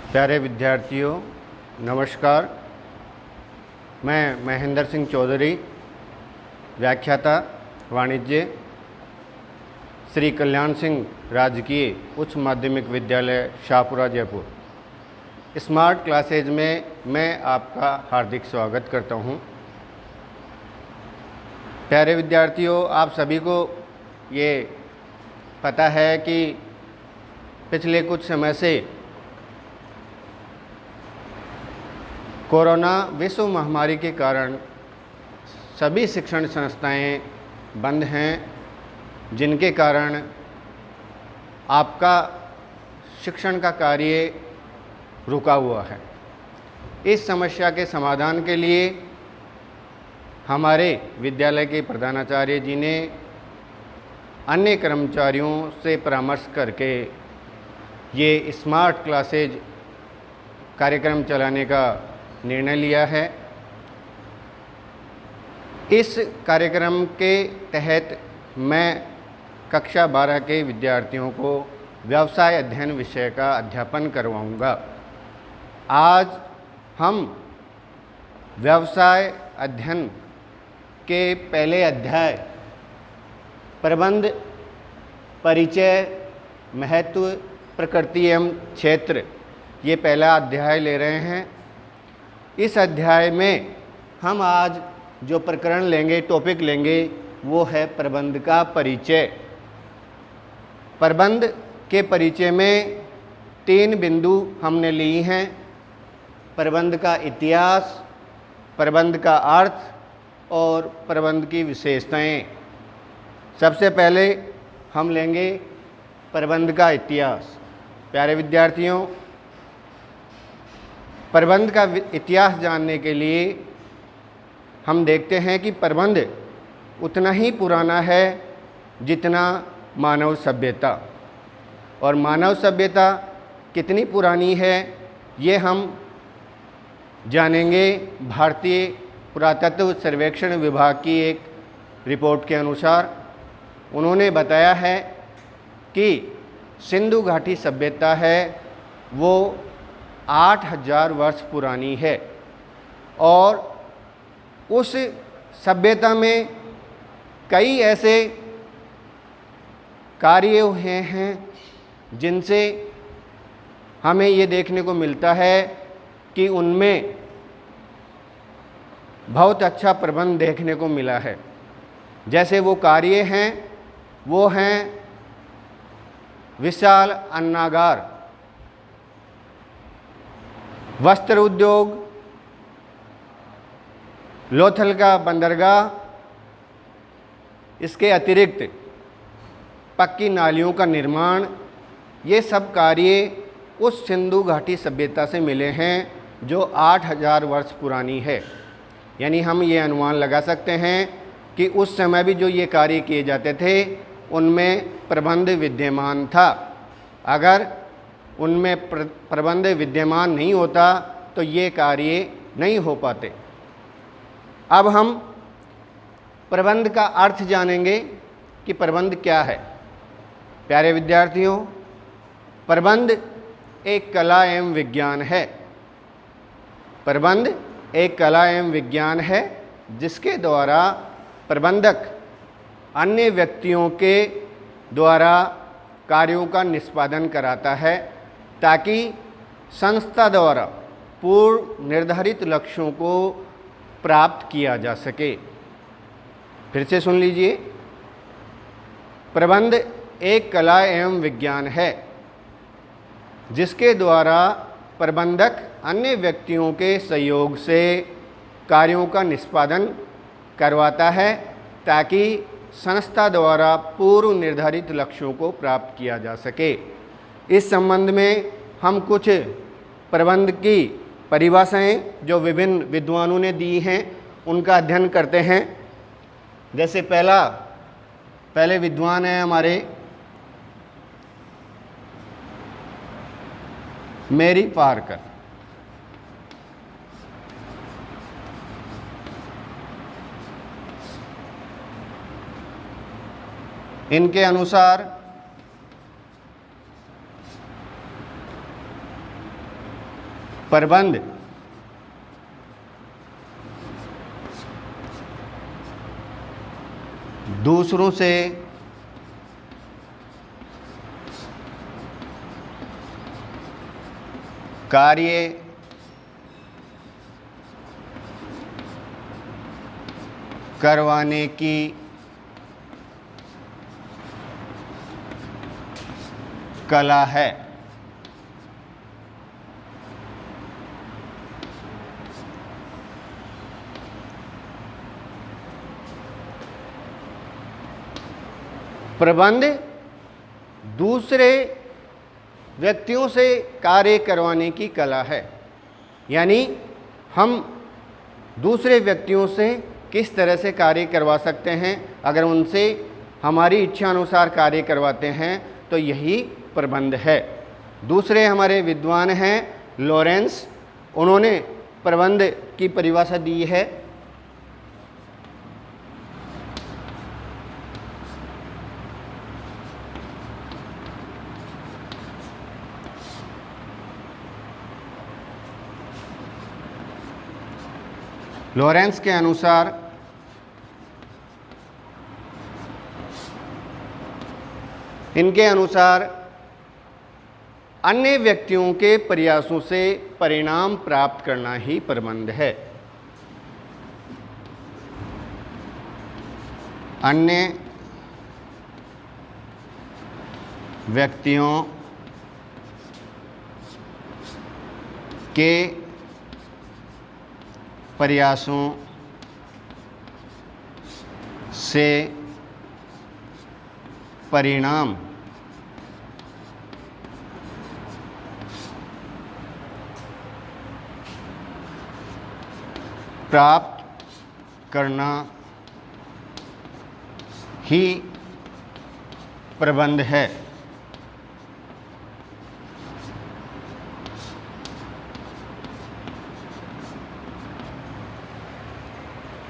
प्यारे विद्यार्थियों, नमस्कार। मैं महेंद्र सिंह चौधरी, व्याख्याता वाणिज्य, श्री कल्याण सिंह राजकीय उच्च माध्यमिक विद्यालय शाहपुरा जयपुर। स्मार्ट क्लासेज में मैं आपका हार्दिक स्वागत करता हूं। प्यारे विद्यार्थियों, आप सभी को ये पता है कि पिछले कुछ समय से कोरोना विश्व महामारी के कारण सभी शिक्षण संस्थाएं बंद हैं, जिनके कारण आपका शिक्षण का कार्य रुका हुआ है। इस समस्या के समाधान के लिए हमारे विद्यालय के प्रधानाचार्य जी ने अन्य कर्मचारियों से परामर्श करके ये स्मार्ट क्लासेज कार्यक्रम चलाने का निर्णय लिया है। इस कार्यक्रम के तहत मैं कक्षा 12 के विद्यार्थियों को व्यवसाय अध्ययन विषय का अध्यापन करवाऊंगा। आज हम व्यवसाय अध्ययन के पहले अध्याय प्रबंध, परिचय, महत्व, प्रकृति एवं क्षेत्र, ये पहला अध्याय ले रहे हैं। इस अध्याय में हम आज जो प्रकरण लेंगे, टॉपिक लेंगे, वो है प्रबंध का परिचय। प्रबंध के परिचय में 3 बिंदु हमने ली हैं: प्रबंध का इतिहास, प्रबंध का अर्थ और प्रबंध की विशेषताएं। सबसे पहले हम लेंगे प्रबंध का इतिहास। प्यारे विद्यार्थियों, प्रबंध का इतिहास जानने के लिए हम देखते हैं कि प्रबंध उतना ही पुराना है जितना मानव सभ्यता। और मानव सभ्यता कितनी पुरानी है ये हम जानेंगे भारतीय पुरातत्व सर्वेक्षण विभाग की एक रिपोर्ट के अनुसार। उन्होंने बताया है कि सिंधु घाटी सभ्यता है वो 8000 वर्ष पुरानी है और उस सभ्यता में कई ऐसे कार्य हुए हैं जिनसे हमें ये देखने को मिलता है कि उनमें बहुत अच्छा प्रबंध देखने को मिला है। जैसे वो कार्य हैं, वो हैं विशाल अन्नागार, वस्त्र उद्योग, लोथल का बंदरगाह, इसके अतिरिक्त पक्की नालियों का निर्माण। ये सब कार्य उस सिंधु घाटी सभ्यता से मिले हैं जो 8000 वर्ष पुरानी है। यानी हम ये अनुमान लगा सकते हैं कि उस समय भी जो ये कार्य किए जाते थे उनमें प्रबंध विद्यमान था। अगर उनमें प्रबंध विद्यमान नहीं होता तो ये कार्य नहीं हो पाते। अब हम प्रबंध का अर्थ जानेंगे कि प्रबंध क्या है। प्यारे विद्यार्थियों, प्रबंध एक कला एवं विज्ञान है। प्रबंध एक कला एवं विज्ञान है जिसके द्वारा प्रबंधक अन्य व्यक्तियों के द्वारा कार्यों का निष्पादन कराता है ताकि संस्था द्वारा पूर्व निर्धारित लक्ष्यों को प्राप्त किया जा सके। फिर से सुन लीजिए, प्रबंध एक कला एवं विज्ञान है जिसके द्वारा प्रबंधक अन्य व्यक्तियों के सहयोग से कार्यों का निष्पादन करवाता है ताकि संस्था द्वारा पूर्व निर्धारित लक्ष्यों को प्राप्त किया जा सके। इस संबंध में हम कुछ प्रबंध की परिभाषाएं जो विभिन्न विद्वानों ने दी हैं उनका अध्ययन करते हैं। जैसे पहले विद्वान हैं हमारे मेरी पारकर। इनके अनुसार प्रबंध दूसरों से कार्य करवाने की कला है। प्रबंध दूसरे व्यक्तियों से कार्य करवाने की कला है, यानी हम दूसरे व्यक्तियों से किस तरह से कार्य करवा सकते हैं। अगर उनसे हमारी इच्छा अनुसार कार्य करवाते हैं तो यही प्रबंध है। दूसरे हमारे विद्वान हैं लॉरेंस, उन्होंने प्रबंध की परिभाषा दी है। लॉरेंस के अनुसार इनके अनुसार अन्य व्यक्तियों के प्रयासों से परिणाम प्राप्त करना ही प्रबंध है। अन्य व्यक्तियों के प्रयासों से परिणाम प्राप्त करना ही प्रबंध है।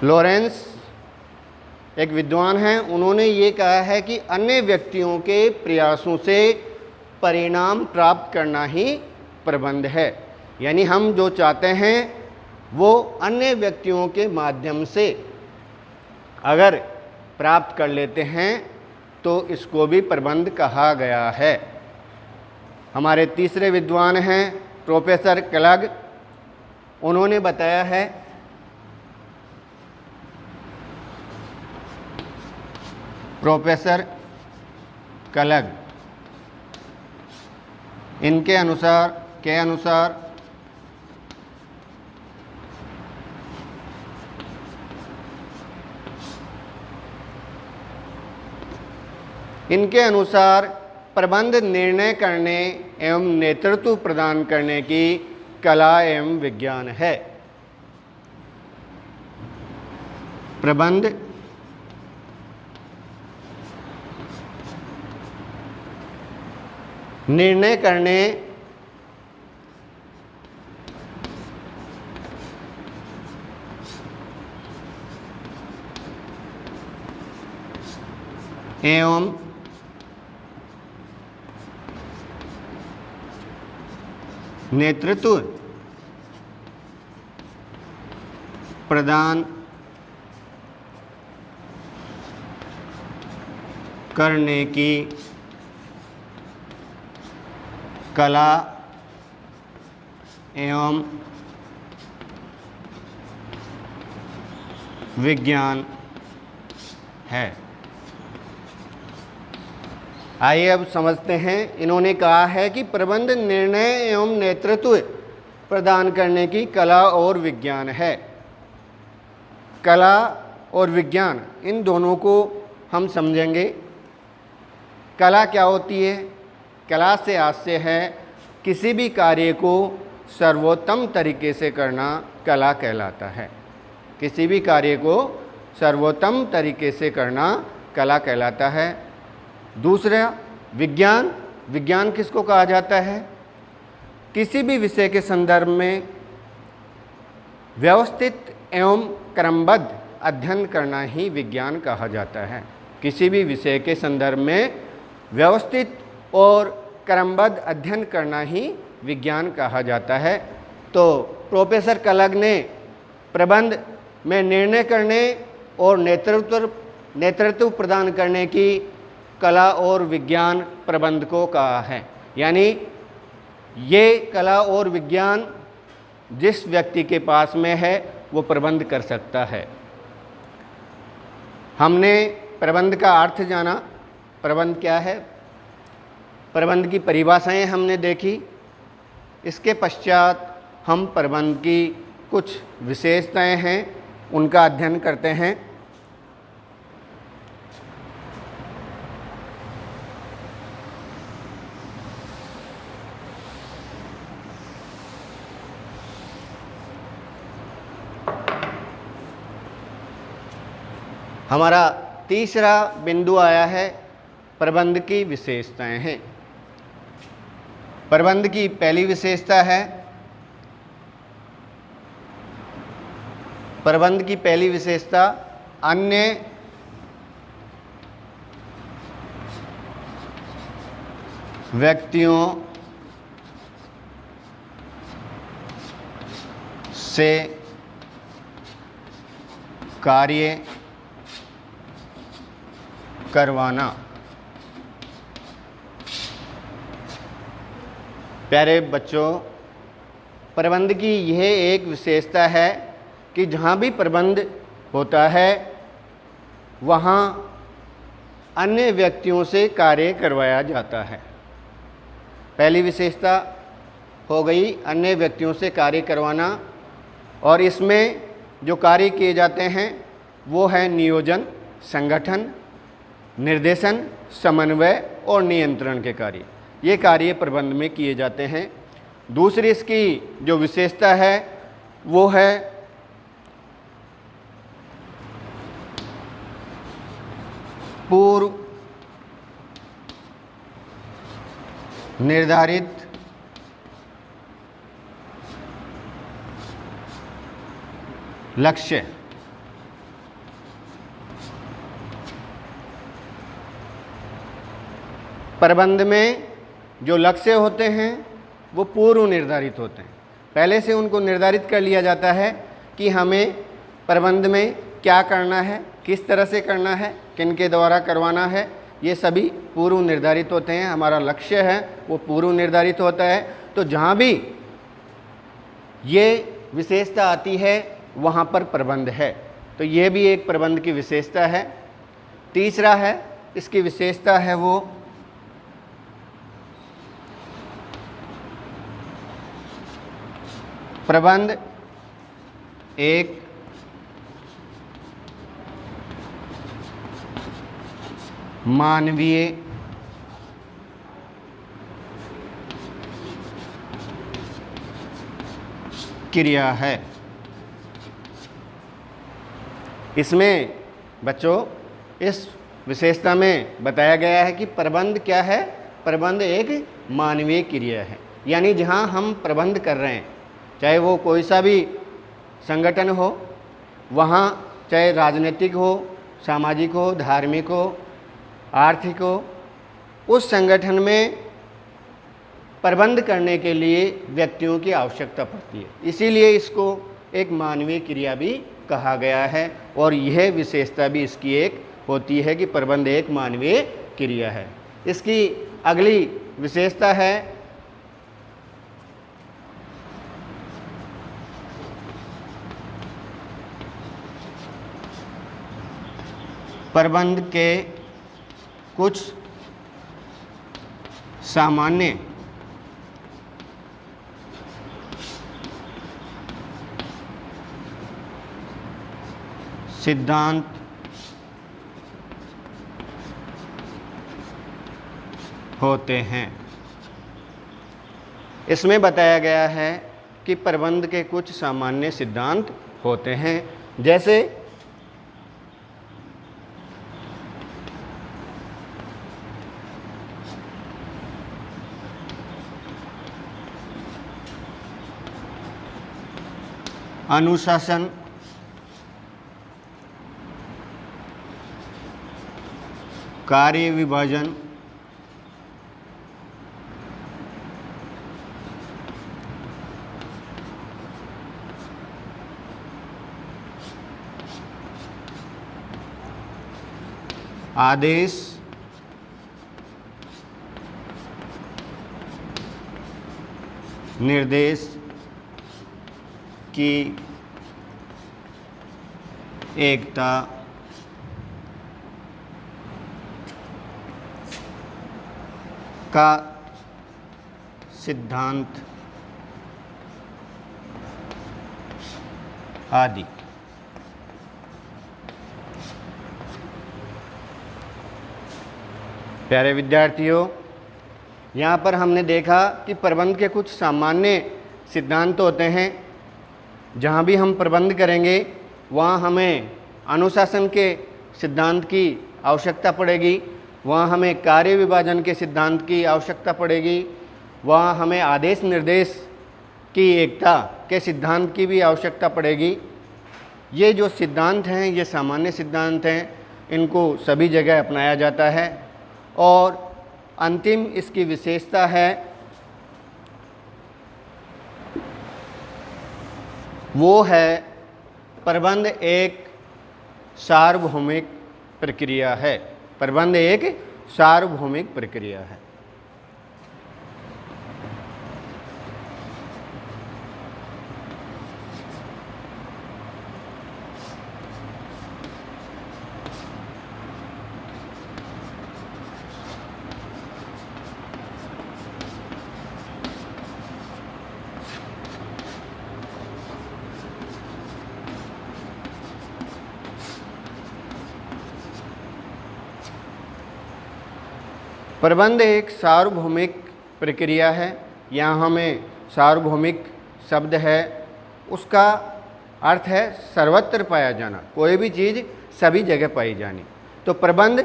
लॉरेंस एक विद्वान हैं, उन्होंने ये कहा है कि अन्य व्यक्तियों के प्रयासों से परिणाम प्राप्त करना ही प्रबंध है। यानी हम जो चाहते हैं वो अन्य व्यक्तियों के माध्यम से अगर प्राप्त कर लेते हैं तो इसको भी प्रबंध कहा गया है। हमारे तीसरे विद्वान हैं प्रोफेसर क्लग, उन्होंने बताया है प्रोफेसर क्लग इनके अनुसार प्रबंध निर्णय करने एवं नेतृत्व प्रदान करने की कला एवं विज्ञान है। प्रबंध निर्णय करने एवं नेतृत्व प्रदान करने की कला एवं विज्ञान है। आइए अब समझते हैं। इन्होंने कहा है कि प्रबंध निर्णय एवं नेतृत्व प्रदान करने की कला और विज्ञान है। कला और विज्ञान इन दोनों को हम समझेंगे। कला क्या होती है? कला से आशय है किसी भी कार्य को सर्वोत्तम तरीके से करना कला कहलाता है। किसी भी कार्य को सर्वोत्तम तरीके से करना कला कहलाता है। दूसरा विज्ञान। विज्ञान किसको कहा जाता है? किसी भी विषय के संदर्भ में व्यवस्थित एवं क्रमबद्ध अध्ययन करना ही विज्ञान कहा जाता है। किसी भी विषय के संदर्भ में व्यवस्थित और क्रमबद्ध अध्ययन करना ही विज्ञान कहा जाता है। तो प्रोफेसर कलग ने प्रबंध में निर्णय करने और नेतृत्व प्रदान करने की कला और विज्ञान प्रबंध को कहा है। यानी ये कला और विज्ञान जिस व्यक्ति के पास में है वो प्रबंध कर सकता है। हमने प्रबंध का अर्थ जाना, प्रबंध क्या है, प्रबंध की परिभाषाएं हमने देखी। इसके पश्चात हम प्रबंध की कुछ विशेषताएं हैं उनका अध्ययन करते हैं। हमारा तीसरा बिंदु आया है प्रबंध की विशेषताएं हैं। प्रबंध की पहली विशेषता है, प्रबंध की पहली विशेषता अन्य व्यक्तियों से कार्य करवाना। प्यारे बच्चों, प्रबंध की यह एक विशेषता है कि जहाँ भी प्रबंध होता है वहाँ अन्य व्यक्तियों से कार्य करवाया जाता है। पहली विशेषता हो गई अन्य व्यक्तियों से कार्य करवाना, और इसमें जो कार्य किए जाते हैं वो है नियोजन, संगठन, निर्देशन, समन्वय और नियंत्रण के कार्य। ये कार्य प्रबंध में किए जाते हैं। दूसरी इसकी जो विशेषता है वो है पूर्व निर्धारित लक्ष्य। प्रबंध में जो लक्ष्य होते हैं वो पूर्व निर्धारित होते हैं। पहले से उनको निर्धारित कर लिया जाता है कि हमें प्रबंध में क्या करना है, किस तरह से करना है, किन के द्वारा करवाना है, ये सभी पूर्व निर्धारित होते हैं। हमारा लक्ष्य है वो पूर्व निर्धारित होता है। तो जहाँ भी ये विशेषता आती है वहाँ पर प्रबंध है। तो ये भी एक प्रबंध की विशेषता है। तीसरा है, इसकी विशेषता है वो प्रबंध एक मानवीय क्रिया है। इसमें बच्चों इस विशेषता में बताया गया है कि प्रबंध क्या है। प्रबंध एक मानवीय क्रिया है। यानी जहाँ हम प्रबंध कर रहे हैं, चाहे वो कोई सा भी संगठन हो, वहाँ चाहे राजनीतिक हो, सामाजिक हो, धार्मिक हो, आर्थिक हो, उस संगठन में प्रबंध करने के लिए व्यक्तियों की आवश्यकता पड़ती है। इसीलिए इसको एक मानवीय क्रिया भी कहा गया है। और यह विशेषता भी इसकी एक होती है कि प्रबंध एक मानवीय क्रिया है। इसकी अगली विशेषता है प्रबंध के कुछ सामान्य सिद्धांत होते हैं। इसमें बताया गया है कि प्रबंध के कुछ सामान्य सिद्धांत होते हैं, जैसे अनुशासन, कार्य विभाजन, आदेश निर्देश की एकता का सिद्धांत आदि। प्यारे विद्यार्थियों, यहाँ पर हमने देखा कि प्रबंध के कुछ सामान्य सिद्धांत होते हैं। जहाँ भी हम प्रबंध करेंगे वहाँ हमें अनुशासन के सिद्धांत की आवश्यकता पड़ेगी, वहाँ हमें कार्य विभाजन के सिद्धांत की आवश्यकता पड़ेगी, वहाँ हमें आदेश निर्देश की एकता के सिद्धांत की भी आवश्यकता पड़ेगी। ये जो सिद्धांत हैं ये सामान्य सिद्धांत हैं, इनको सभी जगह अपनाया जाता है। और अंतिम इसकी विशेषता है वो है प्रबंध एक सार्वभौमिक प्रक्रिया है। प्रबंध एक सार्वभौमिक प्रक्रिया है। प्रबंध एक सार्वभौमिक प्रक्रिया है। यहाँ हमें सार्वभौमिक शब्द है, उसका अर्थ है सर्वत्र पाया जाना, कोई भी चीज़ सभी जगह पाई जानी। तो प्रबंध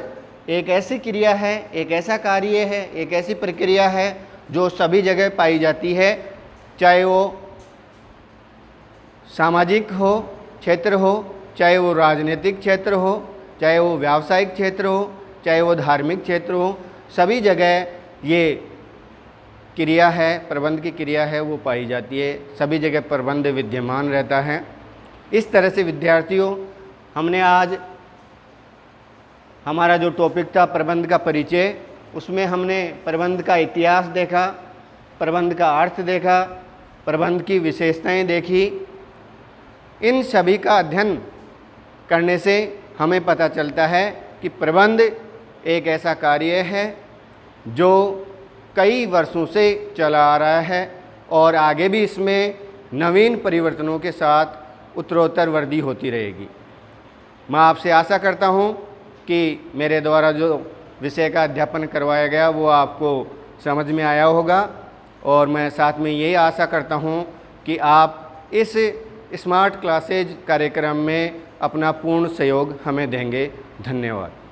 एक ऐसी क्रिया है, एक ऐसा कार्य है, एक ऐसी प्रक्रिया है जो सभी जगह पाई जाती है, चाहे वो सामाजिक हो क्षेत्र हो, चाहे वो राजनीतिक क्षेत्र हो, चाहे वो व्यावसायिक क्षेत्र हो, चाहे वो धार्मिक क्षेत्र हो, सभी जगह ये क्रिया है, प्रबंध की क्रिया है, वो पाई जाती है। सभी जगह प्रबंध विद्यमान रहता है। इस तरह से विद्यार्थियों, हमने आज हमारा जो टॉपिक था प्रबंध का परिचय, उसमें हमने प्रबंध का इतिहास देखा, प्रबंध का अर्थ देखा, प्रबंध की विशेषताएं देखी। इन सभी का अध्ययन करने से हमें पता चलता है कि प्रबंध एक ऐसा कार्य है जो कई वर्षों से चला आ रहा है और आगे भी इसमें नवीन परिवर्तनों के साथ उत्तरोत्तर वृद्धि होती रहेगी। मैं आपसे आशा करता हूँ कि मेरे द्वारा जो विषय का अध्यापन करवाया गया वो आपको समझ में आया होगा, और मैं साथ में यही आशा करता हूँ कि आप इस स्मार्ट क्लासेज कार्यक्रम में अपना पूर्ण सहयोग हमें देंगे। धन्यवाद।